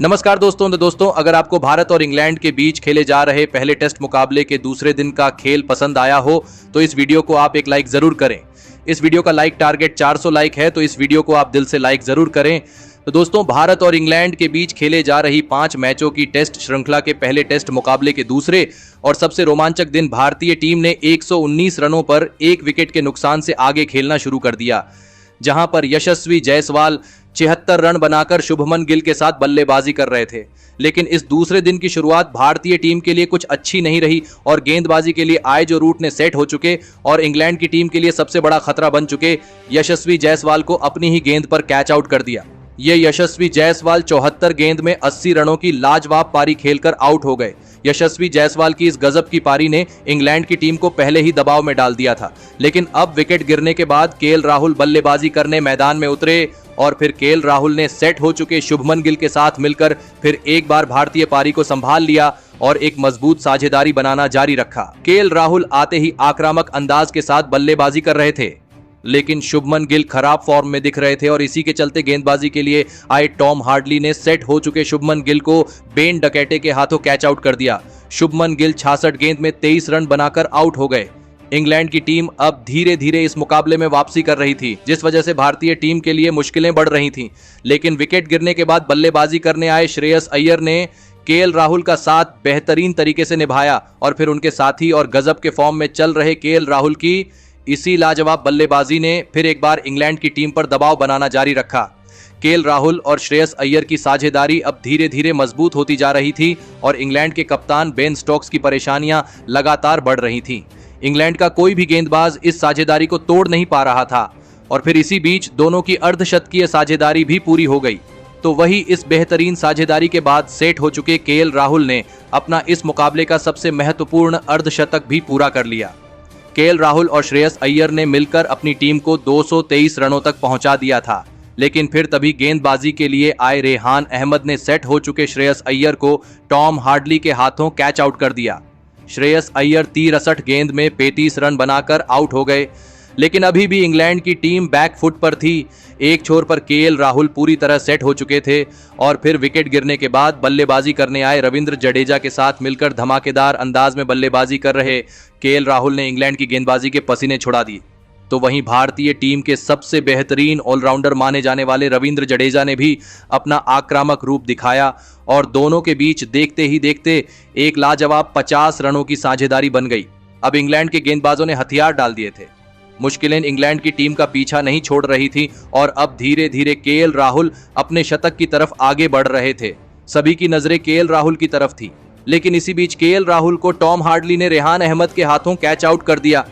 नमस्कार दोस्तों अगर आपको भारत और इंग्लैंड के बीच खेले जा रहे पहले टेस्ट मुकाबले के दूसरे दिन का खेल पसंद आया हो तो इस वीडियो को आप एक लाइक जरूर करें। इस वीडियो का लाइक टारगेट 400 लाइक है, तो इस वीडियो को आप दिल से लाइक जरूर करें। तो दोस्तों, भारत और इंग्लैंड के बीच खेले जा रही 5 मैचों की टेस्ट श्रृंखला के पहले टेस्ट मुकाबले के दूसरे और सबसे रोमांचक दिन भारतीय टीम ने 119 रनों पर 1 विकेट के नुकसान से आगे खेलना शुरू कर दिया, जहां पर यशस्वी जायसवाल 76 रन बनाकर शुभमन गिल के साथ बल्लेबाजी कर रहे थे। लेकिन इस दूसरे दिन की शुरुआत भारतीय टीम के लिए कुछ अच्छी नहीं रही और गेंदबाजी के लिए आए जो रूट ने सेट हो चुके और इंग्लैंड की टीम के लिए सबसे बड़ा खतरा बन चुके यशस्वी जायसवाल को अपनी ही गेंद पर कैच आउट कर दिया। ये यशस्वी जायसवाल 74 गेंद में 80 रनों की लाजवाब पारी खेलकर आउट हो गए। यशस्वी जायसवाल की इस गजब की पारी ने इंग्लैंड की टीम को पहले ही दबाव में डाल दिया था, लेकिन अब विकेट गिरने के बाद केएल राहुल बल्लेबाजी करने मैदान में उतरे और फिर केएल राहुल ने सेट हो चुके शुभमन गिल के साथ मिलकर फिर एक बार भारतीय पारी को संभाल लिया और एक मजबूत साझेदारी बनाना जारी रखा। केएल राहुल आते ही आक्रामक अंदाज के साथ बल्लेबाजी कर रहे थे, लेकिन शुभमन गिल खराब फॉर्म में दिख रहे थे और इसी के चलते गेंदबाजी के लिए आए टॉम हार्डली ने सेट हो चुके शुभमन गिल को बेन डकैटे के हाथों कैच आउट कर दिया। शुभमन गिल 66 गेंद में 23 रन बनाकर आउट हो गए। इंग्लैंड की टीम अब धीरे धीरे इस मुकाबले में वापसी कर रही थी, जिस वजह से भारतीय टीम के लिए मुश्किलें बढ़ रही थीं। लेकिन विकेट गिरने के बाद बल्लेबाजी करने आए श्रेयस अय्यर ने केएल राहुल का साथ बेहतरीन तरीके से निभाया और फिर उनके साथी और गजब के फॉर्म में चल रहे केएल राहुल की इसी लाजवाब बल्लेबाजी ने फिर एक बार इंग्लैंड की टीम पर दबाव बनाना जारी रखा। केएल राहुल और श्रेयस अय्यर की साझेदारी अब धीरे धीरे मजबूत होती जा रही थी और इंग्लैंड के कप्तान बेन स्टोक्स की परेशानियां लगातार बढ़ रही थीं। इंग्लैंड का कोई भी गेंदबाज इस साझेदारी को तोड़ नहीं पा रहा था और फिर इसी बीच दोनों की अर्धशतकीय साझेदारी भी पूरी हो गई। तो वही इस बेहतरीन साझेदारी के बाद सेट हो चुके केएल राहुल ने अपना इस मुकाबले का सबसे महत्वपूर्ण अर्धशतक भी पूरा कर लिया। केएल राहुल और श्रेयस अय्यर ने मिलकर अपनी टीम को 223 रनों तक पहुंचा दिया था, लेकिन फिर तभी गेंदबाजी के लिए आए रेहान अहमद ने सेट हो चुके श्रेयस अय्यर को टॉम हार्डली के हाथों कैच आउट कर दिया। श्रेयस अय्यर 63 गेंद में 35 रन बनाकर आउट हो गए, लेकिन अभी भी इंग्लैंड की टीम बैक फुट पर थी। एक छोर पर केएल राहुल पूरी तरह सेट हो चुके थे और फिर विकेट गिरने के बाद बल्लेबाजी करने आए रविंद्र जडेजा के साथ मिलकर धमाकेदार अंदाज में बल्लेबाजी कर रहे केएल राहुल ने इंग्लैंड की गेंदबाजी के पसीने छुड़ा दिए। तो वहीं भारतीय टीम के सबसे बेहतरीन ऑलराउंडर माने जाने वाले रविंद्र जडेजा ने भी अपना आक्रामक रूप दिखाया और दोनों के बीच देखते ही देखते एक लाजवाब 50 रनों की साझेदारी बन गई। अब इंग्लैंड के गेंदबाजों ने हथियार डाल दिए थे। मुश्किलें इंग्लैंड की टीम का पीछा नहीं छोड़ रही थी और अब धीरे धीरे केएल राहुल अपने शतक की तरफ आगे बढ़ रहे थे। सभी की नजरें केएल राहुल की तरफ थी, लेकिन इसी बीच केएल राहुल को टॉम हार्डली ने रेहान अहमद के हाथों कैच आउट कर दिया।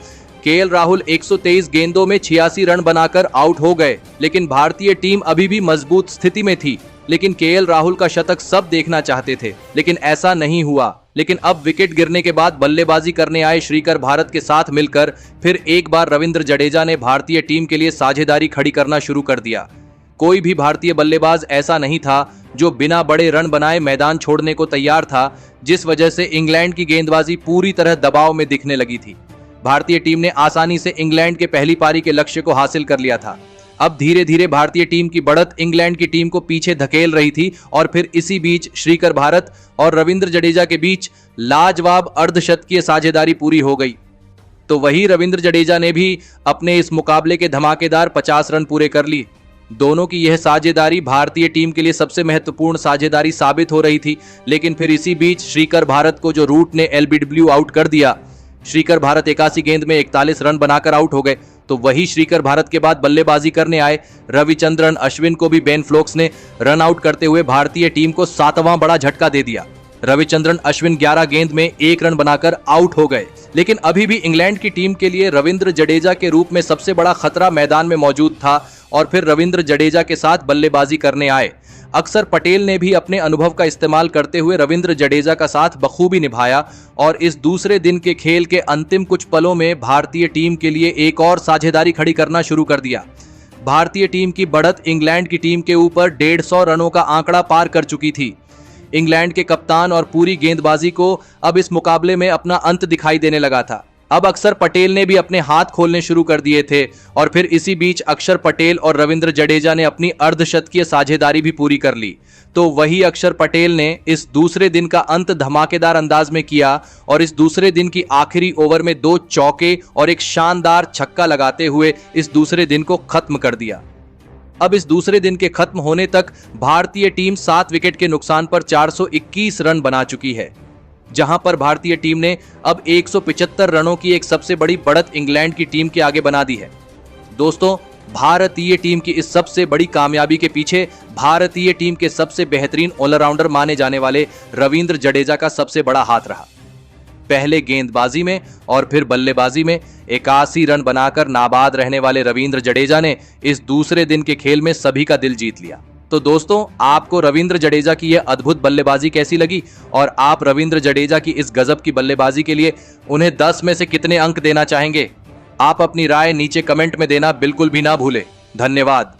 केएल राहुल 123 गेंदों में 86 रन बनाकर आउट हो गए, लेकिन भारतीय टीम अभी भी मजबूत स्थिति में थी। लेकिन केएल राहुल का शतक सब देखना चाहते थे, लेकिन ऐसा नहीं हुआ। लेकिन अब विकेट गिरने के बाद बल्लेबाजी करने आए श्रीकर भारत के साथ मिलकर फिर एक बार रविंद्र जडेजा ने भारतीय टीम के लिए साझेदारी खड़ी करना शुरू कर दिया। कोई भी भारतीय बल्लेबाज ऐसा नहीं था जो बिना बड़े रन बनाए मैदान छोड़ने को तैयार था, जिस वजह से इंग्लैंड की गेंदबाजी पूरी तरह दबाव में दिखने लगी थी। भारतीय टीम ने आसानी से इंग्लैंड के पहली पारी के लक्ष्य को हासिल कर लिया था। अब धीरे धीरे भारतीय टीम की बढ़त इंग्लैंड की टीम को पीछे धकेल रही थी और फिर इसी बीच श्रीकर भारत और रविंद्र जडेजा के बीच लाजवाब अर्धशतकीय साझेदारी पूरी हो गई। तो वही रविंद्र जडेजा ने भी अपने इस मुकाबले के धमाकेदार 50 रन पूरे कर लिए। दोनों की यह साझेदारी भारतीय टीम के लिए सबसे महत्वपूर्ण साझेदारी साबित हो रही थी, लेकिन फिर इसी बीच श्रीकर भारत को जो रूट ने एलबीडब्ल्यू आउट कर दिया। श्रीकर भारत 81 गेंद में 41 रन बनाकर आउट हो गए। तो वही श्रीकर भारत के बाद बल्लेबाजी करने आए रविचंद्रन अश्विन को भी बेन स्टोक्स ने रन आउट करते हुए भारतीय टीम को 7वां बड़ा झटका दे दिया। रविचंद्रन अश्विन 11 गेंद में 1 रन बनाकर आउट हो गए, लेकिन अभी भी इंग्लैंड की टीम के लिए रविंद्र जडेजा के रूप में सबसे बड़ा खतरा मैदान में मौजूद था और फिर रविंद्र जडेजा के साथ बल्लेबाजी करने आए अक्षर पटेल ने भी अपने अनुभव का इस्तेमाल करते हुए रविंद्र जडेजा का साथ बखूबी निभाया और इस दूसरे दिन के खेल के अंतिम कुछ पलों में भारतीय टीम के लिए एक और साझेदारी खड़ी करना शुरू कर दिया। भारतीय टीम की बढ़त इंग्लैंड की टीम के ऊपर 150 रनों का आंकड़ा पार कर चुकी थी। इंग्लैंड के कप्तान और पूरी गेंदबाजी को अब इस मुकाबले में अपना अंत दिखाई देने लगा था। अब अक्षर पटेल ने भी अपने हाथ खोलने शुरू कर दिए थे और फिर इसी बीच अक्षर पटेल और रविंद्र जडेजा ने अपनी अर्धशतकीय साझेदारी भी पूरी कर ली। तो वही अक्षर पटेल ने इस दूसरे दिन का अंत धमाकेदार अंदाज में किया और इस दूसरे दिन की आखिरी ओवर में 2 चौके और एक शानदार छक्का लगाते हुए इस दूसरे दिन को खत्म कर दिया। अब इस दूसरे दिन के खत्म होने तक भारतीय टीम 7 विकेट के नुकसान पर 421 रन बना चुकी है, जहां पर भारतीय टीम ने अब 175 रनों की एक सबसे बड़ी बढ़त इंग्लैंड की टीम के आगे बना दी है। दोस्तों, भारतीय टीम की इस सबसे बड़ी कामयाबी के पीछे भारतीय टीम के सबसे बेहतरीन ऑलराउंडर माने जाने वाले रविंद्र जडेजा का सबसे बड़ा हाथ रहा। पहले गेंदबाजी में और फिर बल्लेबाजी में 81 रन बनाकर नाबाद रहने वाले रविंद्र जडेजा ने इस दूसरे दिन के खेल में सभी का दिल जीत लिया। तो दोस्तों, आपको रविंद्र जडेजा की यह अद्भुत बल्लेबाजी कैसी लगी और आप रविंद्र जडेजा की इस गजब की बल्लेबाजी के लिए उन्हें 10 में से कितने अंक देना चाहेंगे? आप अपनी राय नीचे कमेंट में देना बिल्कुल भी ना भूलें। धन्यवाद।